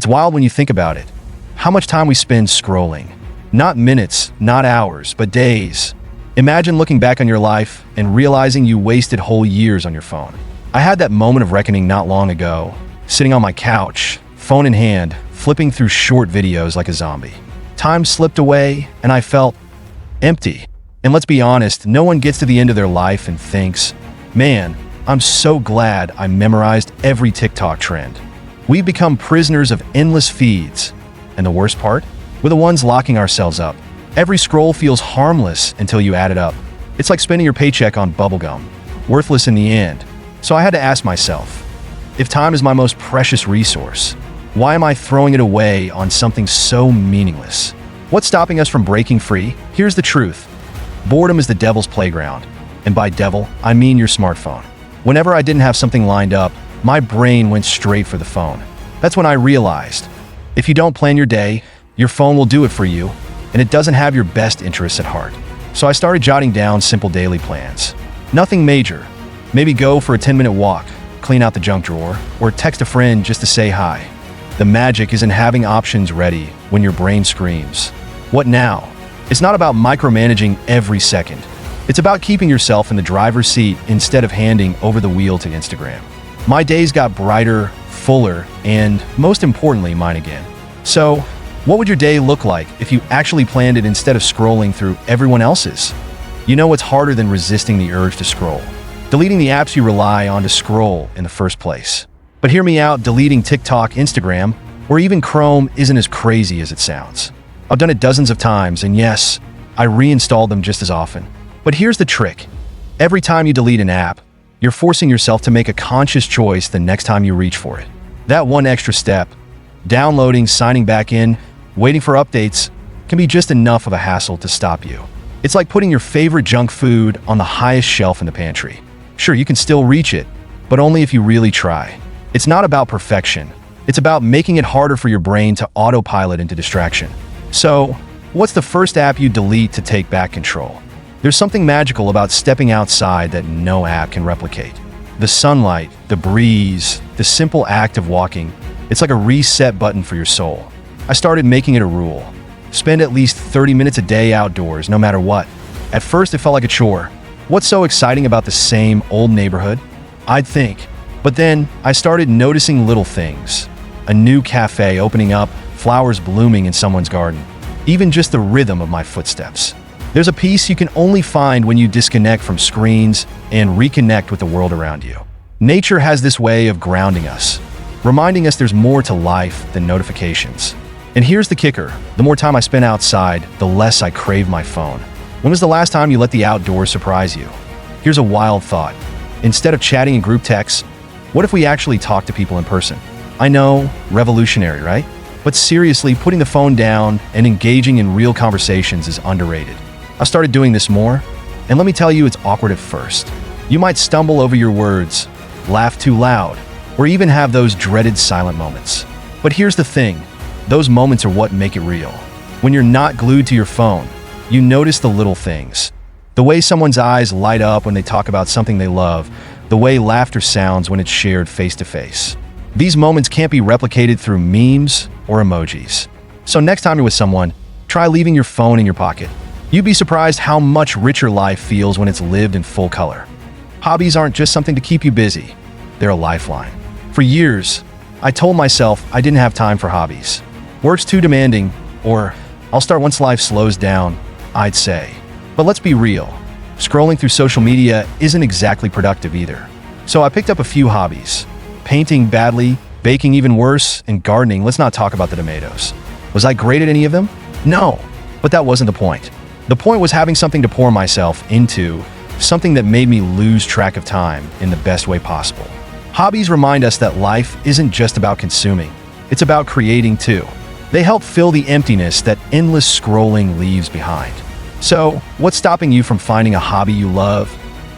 It's wild when you think about it. How much time we spend scrolling. Not minutes, not hours, but days. Imagine looking back on your life and realizing you wasted whole years on your phone. I had that moment of reckoning not long ago, sitting on my couch, phone in hand, flipping through short videos like a zombie. Time slipped away, and I felt empty. And let's be honest, no one gets to the end of their life and thinks, man, I'm so glad I memorized every TikTok trend. We've become prisoners of endless feeds. And the worst part? We're the ones locking ourselves up. Every scroll feels harmless until you add it up. It's like spending your paycheck on bubblegum, worthless in the end. So I had to ask myself, if time is my most precious resource, why am I throwing it away on something so meaningless? What's stopping us from breaking free? Here's the truth. Boredom is the devil's playground. And by devil, I mean your smartphone. Whenever I didn't have something lined up, my brain went straight for the phone. That's when I realized, if you don't plan your day, your phone will do it for you, and it doesn't have your best interests at heart. So I started jotting down simple daily plans. Nothing major. Maybe go for a 10-minute walk, clean out the junk drawer, or text a friend just to say hi. The magic is in having options ready when your brain screams, "What now?" It's not about micromanaging every second. It's about keeping yourself in the driver's seat instead of handing over the wheel to Instagram. My days got brighter, fuller, and most importantly, mine again. So, what would your day look like if you actually planned it instead of scrolling through everyone else's? You know what's harder than resisting the urge to scroll? Deleting the apps you rely on to scroll in the first place. But hear me out, deleting TikTok, Instagram, or even Chrome isn't as crazy as it sounds. I've done it dozens of times, and yes, I reinstalled them just as often. But here's the trick. Every time you delete an app, you're forcing yourself to make a conscious choice the next time you reach for it. That one extra step, downloading, signing back in, waiting for updates, can be just enough of a hassle to stop you. It's like putting your favorite junk food on the highest shelf in the pantry. Sure, you can still reach it, but only if you really try. It's not about perfection. It's about making it harder for your brain to autopilot into distraction. So, what's the first app you delete to take back control? There's something magical about stepping outside that no app can replicate. The sunlight, the breeze, the simple act of walking, it's like a reset button for your soul. I started making it a rule. Spend at least 30 minutes a day outdoors, no matter what. At first, it felt like a chore. What's so exciting about the same old neighborhood? I'd think. But then, I started noticing little things. A new cafe opening up, flowers blooming in someone's garden. Even just the rhythm of my footsteps. There's a peace you can only find when you disconnect from screens and reconnect with the world around you. Nature has this way of grounding us, reminding us there's more to life than notifications. And here's the kicker. The more time I spend outside, the less I crave my phone. When was the last time you let the outdoors surprise you? Here's a wild thought. Instead of chatting in group texts, what if we actually talk to people in person? I know, revolutionary, right? But seriously, putting the phone down and engaging in real conversations is underrated. I started doing this more, and let me tell you, it's awkward at first. You might stumble over your words, laugh too loud, or even have those dreaded silent moments. But here's the thing, those moments are what make it real. When you're not glued to your phone, you notice the little things. The way someone's eyes light up when they talk about something they love, the way laughter sounds when it's shared face to face. These moments can't be replicated through memes or emojis. So next time you're with someone, try leaving your phone in your pocket. You'd be surprised how much richer life feels when it's lived in full color. Hobbies aren't just something to keep you busy. They're a lifeline. For years, I told myself I didn't have time for hobbies. Work's too demanding, or I'll start once life slows down, I'd say. But let's be real. Scrolling through social media isn't exactly productive either. So I picked up a few hobbies. Painting badly, baking even worse, and gardening. Let's not talk about the tomatoes. Was I great at any of them? No, but that wasn't the point. The point was having something to pour myself into, something that made me lose track of time in the best way possible. Hobbies remind us that life isn't just about consuming, it's about creating too. They help fill the emptiness that endless scrolling leaves behind. So, what's stopping you from finding a hobby you love,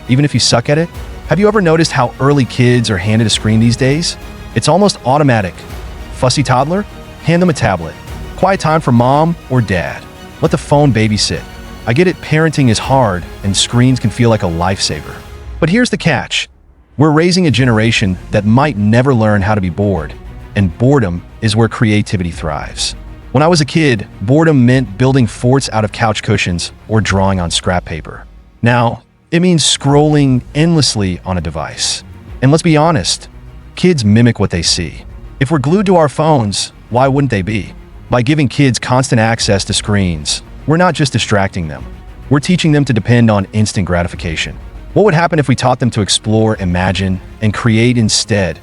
even if you suck at it? Have you ever noticed how early kids are handed a screen these days? It's almost automatic. Fussy toddler? Hand them a tablet. Quiet time for mom or dad. Let the phone babysit. I get it, parenting is hard and screens can feel like a lifesaver. But here's the catch. We're raising a generation that might never learn how to be bored, and boredom is where creativity thrives. When I was a kid, boredom meant building forts out of couch cushions or drawing on scrap paper. Now, it means scrolling endlessly on a device. And let's be honest, kids mimic what they see. If we're glued to our phones, why wouldn't they be? By giving kids constant access to screens, we're not just distracting them. We're teaching them to depend on instant gratification. What would happen if we taught them to explore, imagine, and create instead?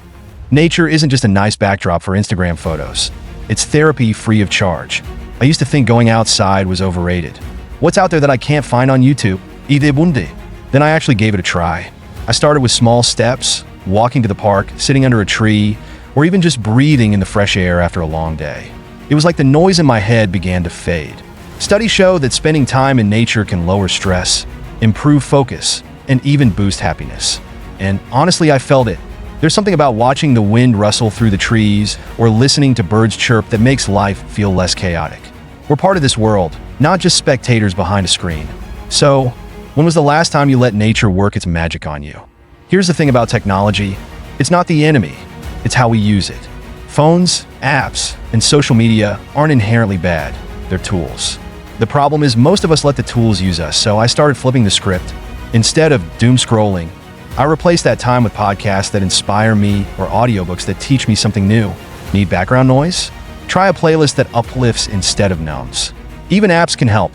Nature isn't just a nice backdrop for Instagram photos. It's therapy free of charge. I used to think going outside was overrated. What's out there that I can't find on YouTube? Idebundi. Then I actually gave it a try. I started with small steps, walking to the park, sitting under a tree, or even just breathing in the fresh air after a long day. It was like the noise in my head began to fade. Studies show that spending time in nature can lower stress, improve focus, and even boost happiness. And honestly, I felt it. There's something about watching the wind rustle through the trees or listening to birds chirp that makes life feel less chaotic. We're part of this world, not just spectators behind a screen. So, when was the last time you let nature work its magic on you? Here's the thing about technology. It's not the enemy, it's how we use it. Phones, apps, and social media aren't inherently bad. They're tools. The problem is most of us let the tools use us, so I started flipping the script. Instead of doom scrolling, I replaced that time with podcasts that inspire me or audiobooks that teach me something new. Need background noise? Try a playlist that uplifts instead of numbs. Even apps can help.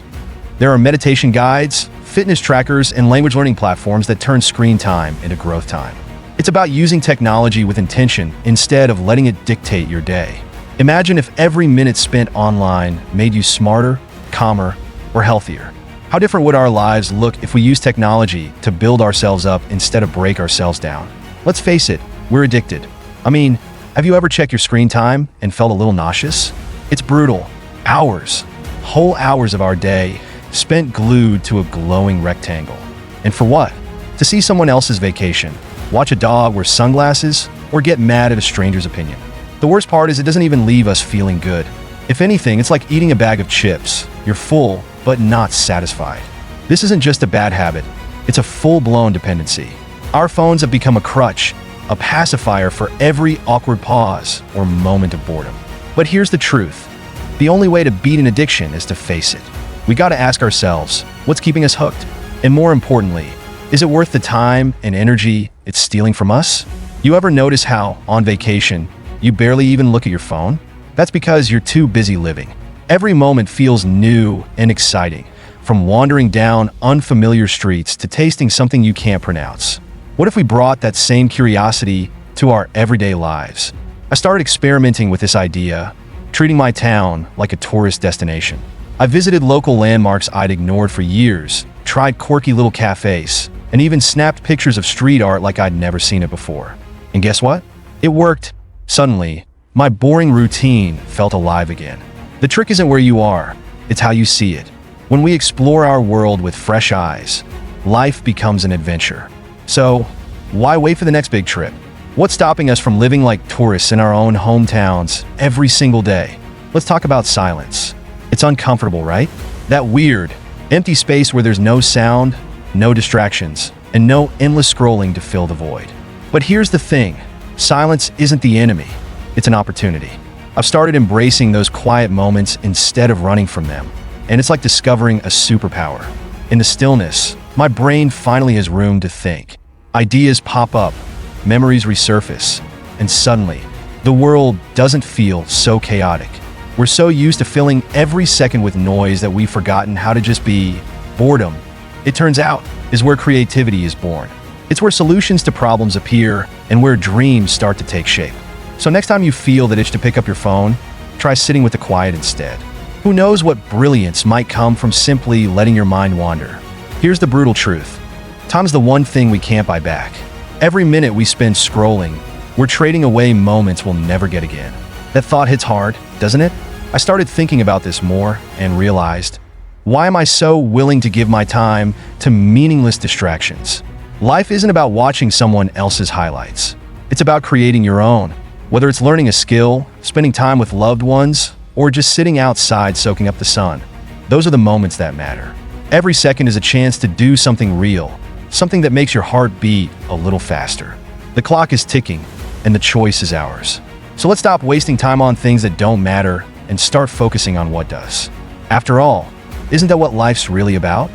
There are meditation guides, fitness trackers, and language learning platforms that turn screen time into growth time. It's about using technology with intention instead of letting it dictate your day. Imagine if every minute spent online made you smarter, calmer, or healthier. How different would our lives look if we used technology to build ourselves up instead of break ourselves down? Let's face it, we're addicted. I mean, have you ever checked your screen time and felt a little nauseous? It's brutal. Hours, whole hours of our day spent glued to a glowing rectangle. And for what? To see someone else's vacation, watch a dog wear sunglasses, or get mad at a stranger's opinion. The worst part is it doesn't even leave us feeling good. If anything, it's like eating a bag of chips. You're full, but not satisfied. This isn't just a bad habit, it's a full-blown dependency. Our phones have become a crutch, a pacifier for every awkward pause or moment of boredom. But here's the truth. The only way to beat an addiction is to face it. We gotta ask ourselves, what's keeping us hooked? And more importantly, is it worth the time and energy it's stealing from us? You ever notice how, on vacation, you barely even look at your phone? That's because you're too busy living. Every moment feels new and exciting, from wandering down unfamiliar streets to tasting something you can't pronounce. What if we brought that same curiosity to our everyday lives? I started experimenting with this idea, treating my town like a tourist destination. I visited local landmarks I'd ignored for years, tried quirky little cafes, and even snapped pictures of street art like I'd never seen it before. And guess what? It worked. Suddenly, my boring routine felt alive again. The trick isn't where you are, it's how you see it. When we explore our world with fresh eyes, life becomes an adventure. So, why wait for the next big trip? What's stopping us from living like tourists in our own hometowns every single day? Let's talk about silence. It's uncomfortable, right? That weird, empty space where there's no sound, no distractions, and no endless scrolling to fill the void. But here's the thing, silence isn't the enemy, it's an opportunity. I've started embracing those quiet moments instead of running from them, and it's like discovering a superpower. In the stillness, my brain finally has room to think. Ideas pop up, memories resurface, and suddenly, the world doesn't feel so chaotic. We're so used to filling every second with noise that we've forgotten how to just be. Boredom, it turns out, is where creativity is born. It's where solutions to problems appear and where dreams start to take shape. So next time you feel that itch to pick up your phone, try sitting with the quiet instead. Who knows what brilliance might come from simply letting your mind wander? Here's the brutal truth. Time's the one thing we can't buy back. Every minute we spend scrolling, we're trading away moments we'll never get again. That thought hits hard, doesn't it? I started thinking about this more and realized, why am I so willing to give my time to meaningless distractions? Life isn't about watching someone else's highlights. It's about creating your own. Whether it's learning a skill, spending time with loved ones, or just sitting outside soaking up the sun, those are the moments that matter. Every second is a chance to do something real, something that makes your heart beat a little faster. The clock is ticking, and the choice is ours. So let's stop wasting time on things that don't matter and start focusing on what does. After all, isn't that what life's really about?